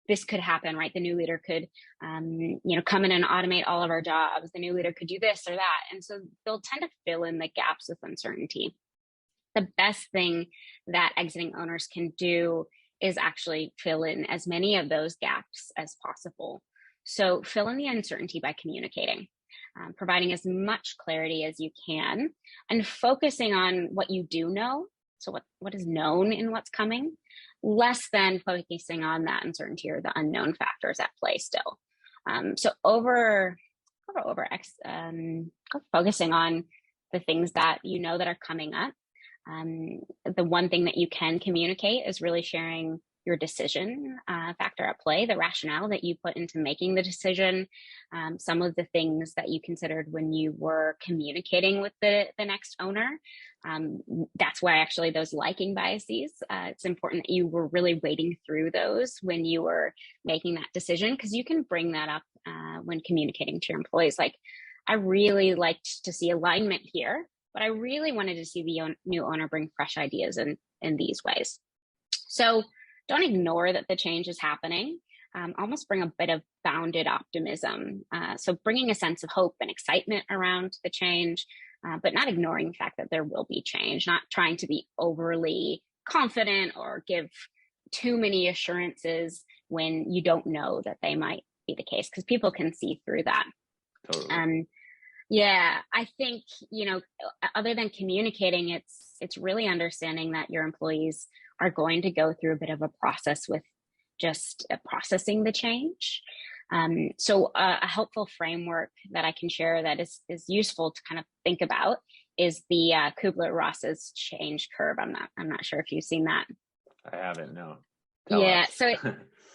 This could happen, right? The new leader could, come in and automate all of our jobs. The new leader could do this or that. And so they'll tend to fill in the gaps with uncertainty. The best thing that exiting owners can do is actually fill in as many of those gaps as possible. So fill in the uncertainty by communicating, providing as much clarity as you can, and focusing on what you do know. So what is known in what's coming, less than focusing on that uncertainty or the unknown factors at play still. Focusing on the things that you know that are coming up. The one thing that you can communicate is really sharing your decision factor at play, the rationale that you put into making the decision, some of the things that you considered when you were communicating with the next owner. That's why actually those liking biases, it's important that you were really wading through those when you were making that decision, because you can bring that up when communicating to your employees. Like, I really liked to see alignment here, but I really wanted to see the new owner bring fresh ideas in these ways. So don't ignore that the change is happening. Almost bring a bit of bounded optimism. So bringing a sense of hope and excitement around the change, but not ignoring the fact that there will be change, not trying to be overly confident or give too many assurances when you don't know that they might be the case, because people can see through that. Totally. Yeah, I think, other than communicating, it's really understanding that your employees are going to go through a bit of a process with just processing the change. So a helpful framework that I can share that is useful to kind of think about is the Kubler-Ross's change curve. I'm not sure if you've seen that. I haven't, no. So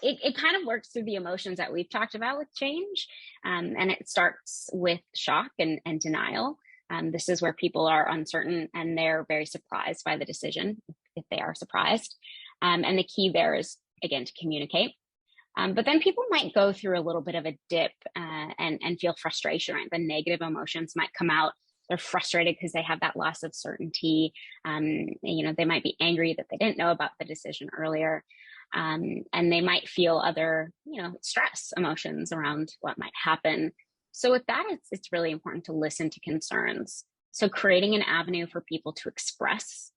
it kind of works through the emotions that we've talked about with change. And it starts with shock and denial. This is where people are uncertain and they're very surprised by the decision, if they are surprised. And the key there is, again, to communicate. But then people might go through a little bit of a dip and feel frustration, right? The negative emotions might come out. They're frustrated because they have that loss of certainty. They might be angry that they didn't know about the decision earlier. And they might feel other, stress emotions around what might happen. So with that, it's really important to listen to concerns. So creating an avenue for people to express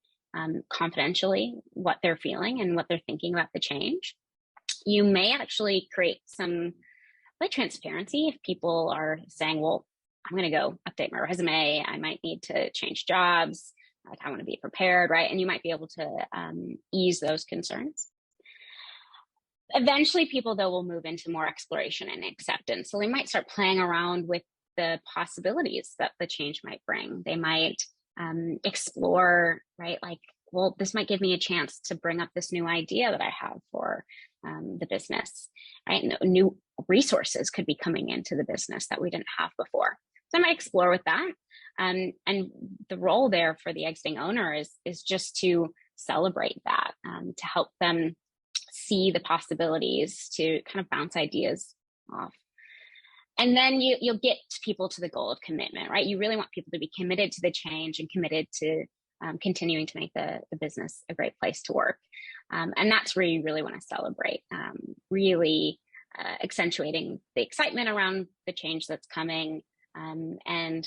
confidentially what they're feeling and what they're thinking about the change. You may actually create some transparency if people are saying, well, I'm going to go update my resume. I might need to change jobs. Like, I want to be prepared, right? And you might be able to ease those concerns. Eventually, people, though, will move into more exploration and acceptance. So they might start playing around with the possibilities that the change might bring. They might explore, right? Like, well, this might give me a chance to bring up this new idea that I have for the business, right? New resources could be coming into the business that we didn't have before. So I might explore with that. And the role there for the exiting owner is just to celebrate that, to help them see the possibilities, to kind of bounce ideas off. And then you'll get people to the goal of commitment, right? You really want people to be committed to the change and committed to continuing to make the business a great place to work. And that's where you really want to celebrate, really accentuating the excitement around the change that's coming, and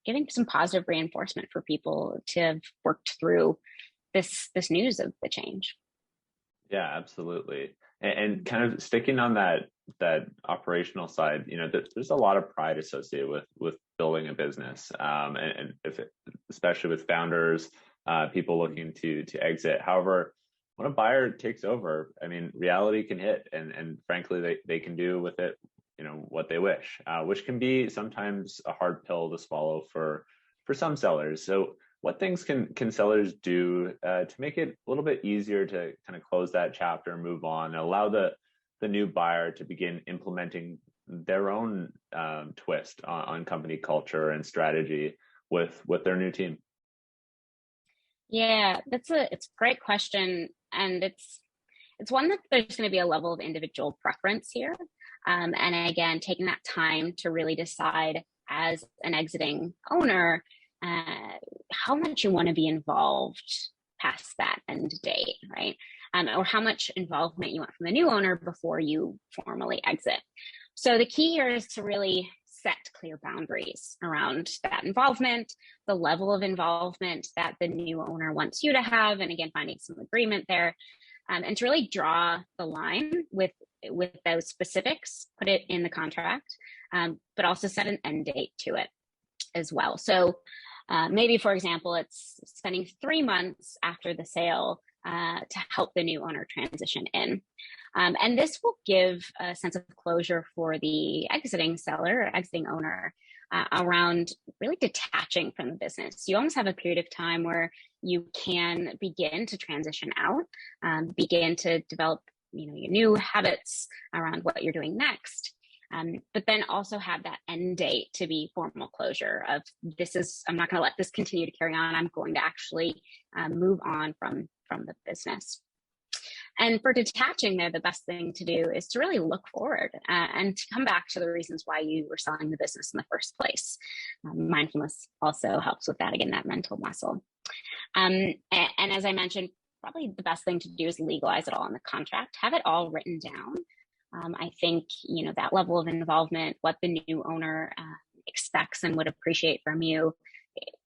giving some positive reinforcement for people to have worked through this news of the change. Yeah, absolutely. And kind of sticking on that operational side, there's a lot of pride associated with building a business, and especially with founders, people looking to exit. However, when a buyer takes over, I mean, reality can hit, and frankly, they can do with it, what they wish, which can be sometimes a hard pill to swallow for some sellers. So what things can sellers do to make it a little bit easier to kind of close that chapter and move on, and allow the new buyer to begin implementing their own twist on company culture and strategy with their new team? Yeah, it's a great question, and it's one that there's going to be a level of individual preference here, and again, taking that time to really decide as an exiting owner how much you want to be involved past that end date, right? Or how much involvement you want from the new owner before you formally exit. So the key here is to really set clear boundaries around that involvement, the level of involvement that the new owner wants you to have, and again, finding some agreement there, and to really draw the line with those specifics, put it in the contract, but also set an end date to it as well. So maybe, for example, it's spending 3 months after the sale to help the new owner transition in. And this will give a sense of closure for the exiting seller or exiting owner around really detaching from the business. You almost have a period of time where you can begin to transition out, begin to develop your new habits around what you're doing next. But then also have that end date to be formal closure of I'm not going to let this continue to carry on. I'm going to actually move on from the business. And for detaching there, the best thing to do is to really look forward and to come back to the reasons why you were selling the business in the first place. Mindfulness also helps with that, again, that mental muscle. And as I mentioned, probably the best thing to do is legalize it all in the contract, have it all written down. I think, that level of involvement, what the new owner expects and would appreciate from you,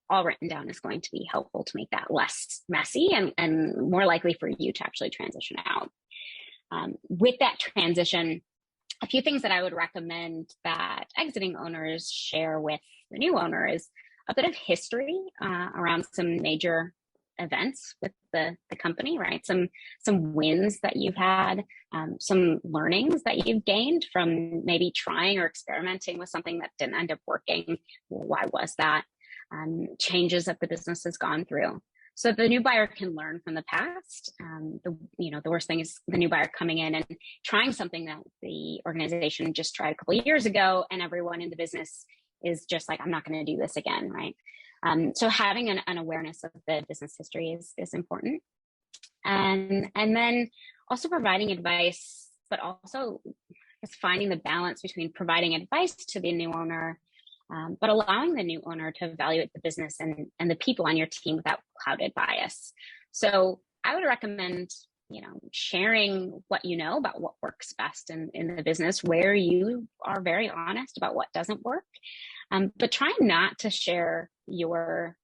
all written down is going to be helpful to make that less messy and more likely for you to actually transition out. With that transition, a few things that I would recommend that exiting owners share with the new owner is a bit of history around some major events with the company, right? Some wins that you've had, some learnings that you've gained from maybe trying or experimenting with something that didn't end up working. Well, why was that? Changes that the business has gone through. So the new buyer can learn from the past. The worst thing is the new buyer coming in and trying something that the organization just tried a couple of years ago, and everyone in the business is just like, I'm not going to do this again, right? So having an awareness of the business history is important. And then also providing advice, but also finding the balance between providing advice to the new owner, but allowing the new owner to evaluate the business and the people on your team without clouded bias. So I would recommend, sharing what you know about what works best in the business, where you are very honest about what doesn't work, but try not to share your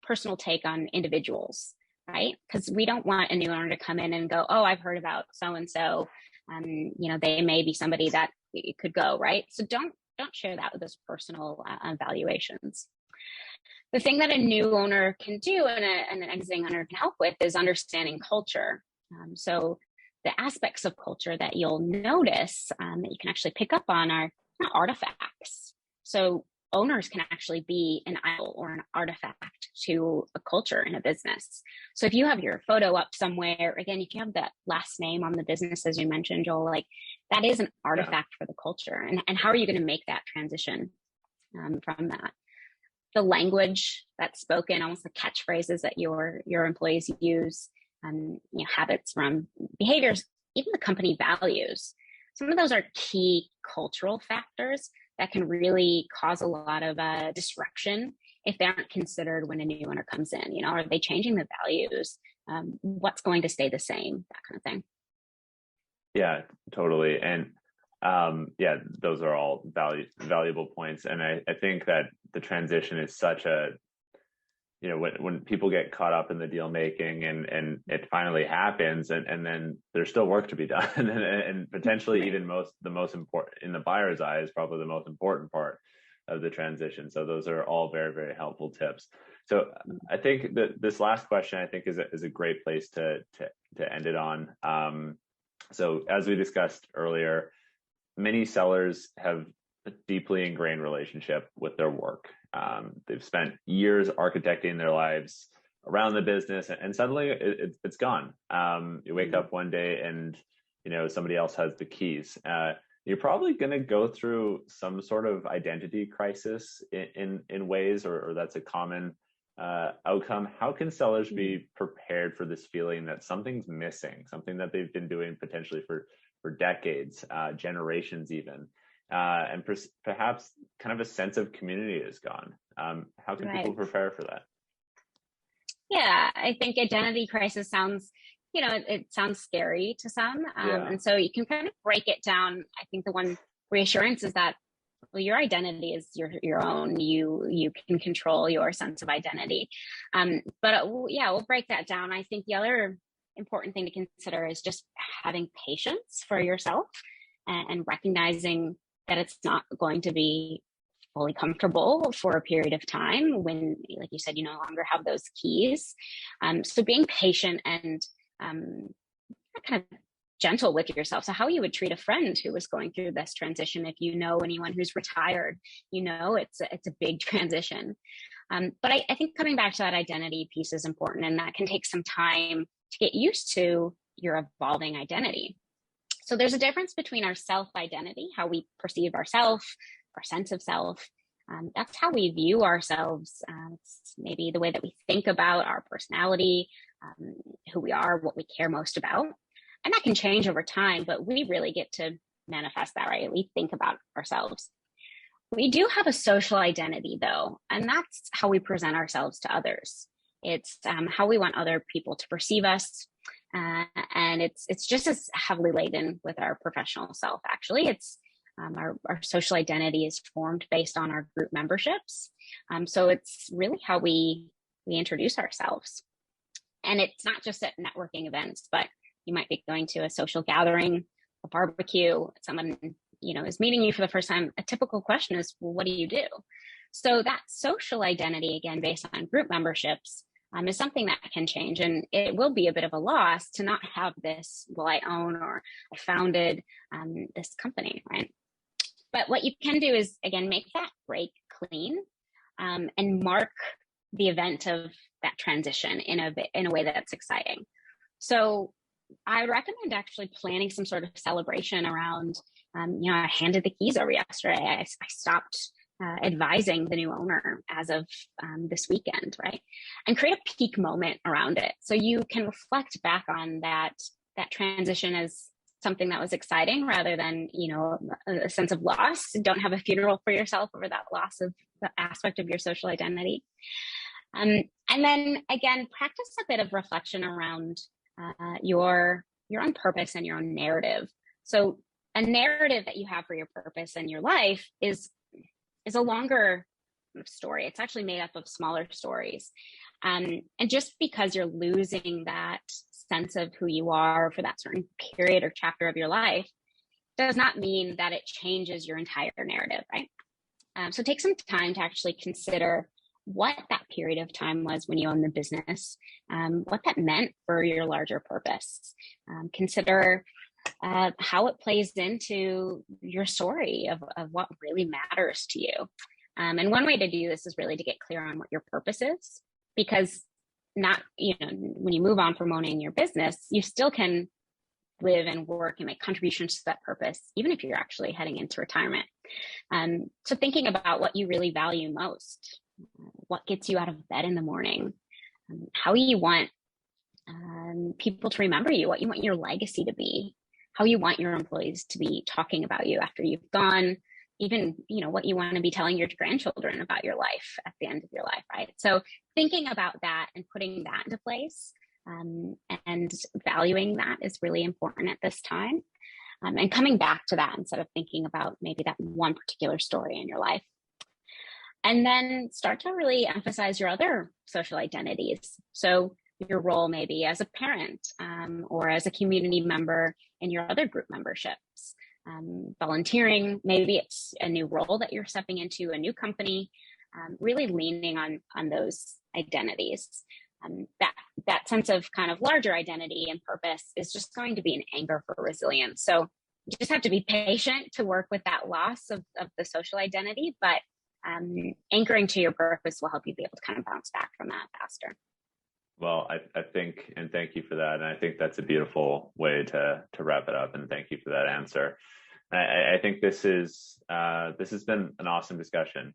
personal take on individuals, right? Because we don't want a new owner to come in and go, oh, I've heard about so-and-so, they may be somebody that could go, right? So don't share that with those personal evaluations. The thing that a new owner can do and an exiting owner can help with is understanding culture. So the aspects of culture that you'll notice that you can actually pick up on are not artifacts. So owners can actually be an idol or an artifact to a culture in a business. So if you have your photo up somewhere, again, if you have that last name on the business, as you mentioned, Joel, like that is an artifact for the culture. And how are you going to make that transition from that? The language that's spoken, almost the catchphrases that your employees use, habits from behaviors, even the company values. Some of those are key cultural factors that can really cause a lot of disruption if they aren't considered when a new owner comes in. You know, are they changing the values? What's going to stay the same? That kind of thing. Yeah, totally. And yeah, those are all valuable points. And I think that the transition is such a, you know, when people get caught up in the deal making and it finally happens, and then there's still work to be done, and potentially even the most important in the buyer's eyes, probably the most important part of the transition. So those are all very, very helpful tips. So I think that this last question, I think, is a great place to end it on. So as we discussed earlier, many sellers have a deeply ingrained relationship with their work. They've spent years architecting their lives around the business, and suddenly it's gone. You wake up one day and, you know, somebody else has the keys. You're probably going to go through some sort of identity crisis in ways, or that's a common outcome. How can sellers be prepared for this feeling that something's missing, something that they've been doing potentially for decades, generations even, and perhaps kind of a sense of community is gone? How can people prepare for that? Yeah, I think identity crisis sounds, you know, it sounds scary to some. And so you can kind of break it down. I think the one reassurance is that, well, your identity is your own. You can control your sense of identity. But we'll break that down. I think the other important thing to consider is just having patience for yourself and recognizing that it's not going to be fully comfortable for a period of time when, like you said, you no longer have those keys. So being patient and kind of gentle with yourself. So how you would treat a friend who was going through this transition, if you know anyone who's retired, you know, it's a big transition. But I think coming back to that identity piece is important, and that can take some time to get used to your evolving identity. So there's a difference between our self-identity, how we perceive ourselves, our sense of self. That's how we view ourselves. It's maybe the way that we think about our personality, who we are, what we care most about. And that can change over time, but we really get to manifest that, right? We think about ourselves. We do have a social identity, though, and that's how we present ourselves to others. It's how we want other people to perceive us. And it's just as heavily laden with our professional self, actually. It's our social identity is formed based on our group memberships. So it's really how we introduce ourselves. And it's not just at networking events, but you might be going to a social gathering, a barbecue, someone, you know, is meeting you for the first time. A typical question is, well, what do you do? So that social identity, again, based on group memberships, is something that can change. And it will be a bit of a loss to not have this, well, I own or I founded this company, right? But what you can do is, again, make that break clean and mark the event of that transition in a way that's exciting. So I would recommend actually planning some sort of celebration around, you know, I handed the keys over yesterday. I stopped advising the new owner as of this weekend, right? And create a peak moment around it. So you can reflect back on that transition as something that was exciting rather than, you know, a sense of loss. Don't have a funeral for yourself over that loss of the aspect of your social identity. And then again, practice a bit of reflection around your own purpose and your own narrative. So a narrative that you have for your purpose and your life is a longer story. It's actually made up of smaller stories. And just because you're losing that sense of who you are for that certain period or chapter of your life does not mean that it changes your entire narrative, right? So take some time to actually consider what that period of time was when you owned the business, what that meant for your larger purpose. Consider how it plays into your story of what really matters to you. And one way to do this is really to get clear on what your purpose is, because not, you know, when you move on from owning your business, you still can live and work and make contributions to that purpose, even if you're actually heading into retirement. So thinking about what you really value most, what gets you out of bed in the morning, how you want people to remember you, what you want your legacy to be, how you want your employees to be talking about you after you've gone, even, what you want to be telling your grandchildren about your life at the end of your life, right? So thinking about that and putting that into place, and valuing that is really important at this time. And coming back to that instead of thinking about maybe that one particular story in your life. And then start to really emphasize your other social identities. So your role maybe as a parent, or as a community member in your other group memberships. Volunteering, maybe it's a new role that you're stepping into, a new company, really leaning on those identities. That sense of kind of larger identity and purpose is just going to be an anchor for resilience. So you just have to be patient to work with that loss of the social identity, but anchoring to your purpose will help you be able to kind of bounce back from that faster. Well, I think, and thank you for that. And I think that's a beautiful way to wrap it up. And thank you for that answer. I think this has been an awesome discussion.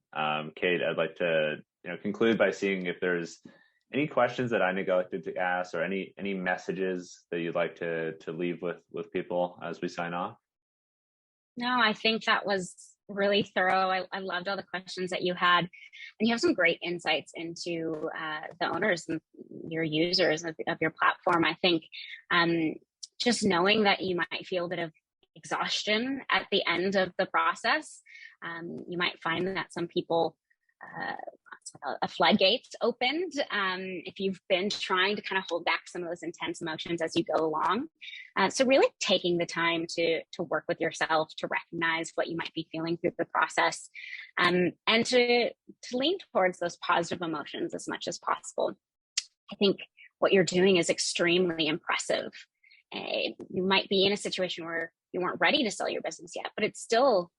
Kate, I'd like to conclude by seeing if there's any questions that I neglected to ask, or any messages that you'd like to leave with people as we sign off. No, I think that was really thorough. I loved all the questions that you had, and you have some great insights into the owners and your users of your platform. I think just knowing that you might feel a bit of exhaustion at the end of the process, you might find that some people, a floodgates opened if you've been trying to kind of hold back some of those intense emotions as you go along. So really taking the time to work with yourself, to recognize what you might be feeling through the process, and to lean towards those positive emotions as much as possible. I think what you're doing is extremely impressive. You might be in a situation where you weren't ready to sell your business yet, but it's still,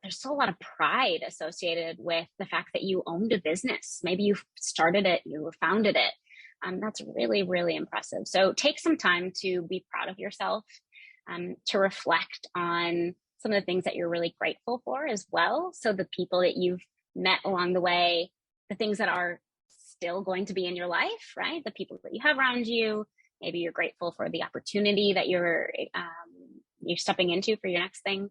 there's still a lot of pride associated with the fact that you owned a business. Maybe you started it, you founded it. That's really, really impressive. So take some time to be proud of yourself, to reflect on some of the things that you're really grateful for as well. So the people that you've met along the way, the things that are still going to be in your life, right? The people that you have around you. Maybe you're grateful for the opportunity that you're stepping into for your next thing.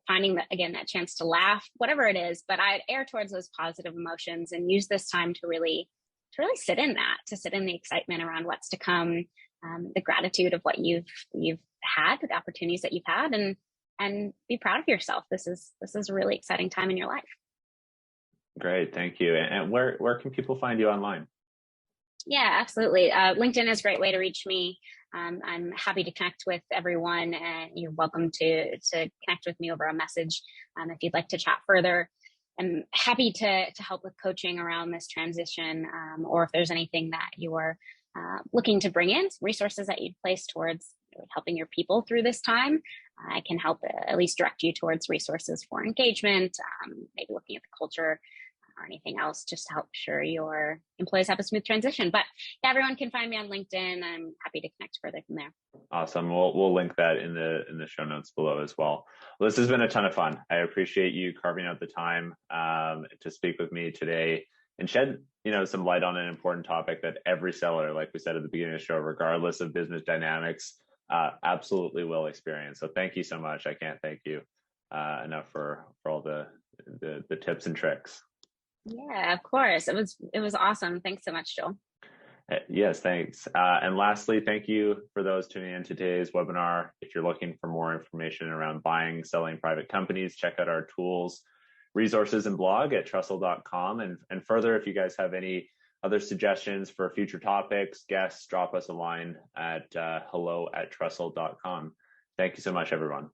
Finding that chance to laugh, whatever it is, but I'd err towards those positive emotions and use this time to really sit in that, to sit in the excitement around what's to come, the gratitude of what you've had, the opportunities that you've had, and be proud of yourself. This is a really exciting time in your life. Great, thank you. And where can people find you online? Yeah, absolutely. LinkedIn is a great way to reach me. I'm happy to connect with everyone, and you're welcome to connect with me over a message if you'd like to chat further. I'm happy to help with coaching around this transition, or if there's anything that you are looking to bring in, resources that you'd place towards really helping your people through this time. I can help at least direct you towards resources for engagement, maybe looking at the culture, or anything else, just to help sure your employees have a smooth transition. But yeah, everyone can find me on LinkedIn. I'm happy to connect further from there. Awesome. We'll link that in the show notes below as well. This has been a ton of fun. I appreciate you carving out the time to speak with me today and shed some light on an important topic that every seller, like we said at the beginning of the show, regardless of business dynamics, absolutely will experience. So thank you so much. I can't thank you enough for all the tips and tricks. Yeah, of course. It was awesome. Thanks so much, Joel. Yes, thanks. And lastly, thank you for those tuning in to today's webinar. If you're looking for more information around buying, selling private companies, check out our tools, resources, and blog at Tresle.com. And further, if you guys have any other suggestions for future topics, guests, drop us a line at hello@Tresle.com. Thank you so much, everyone.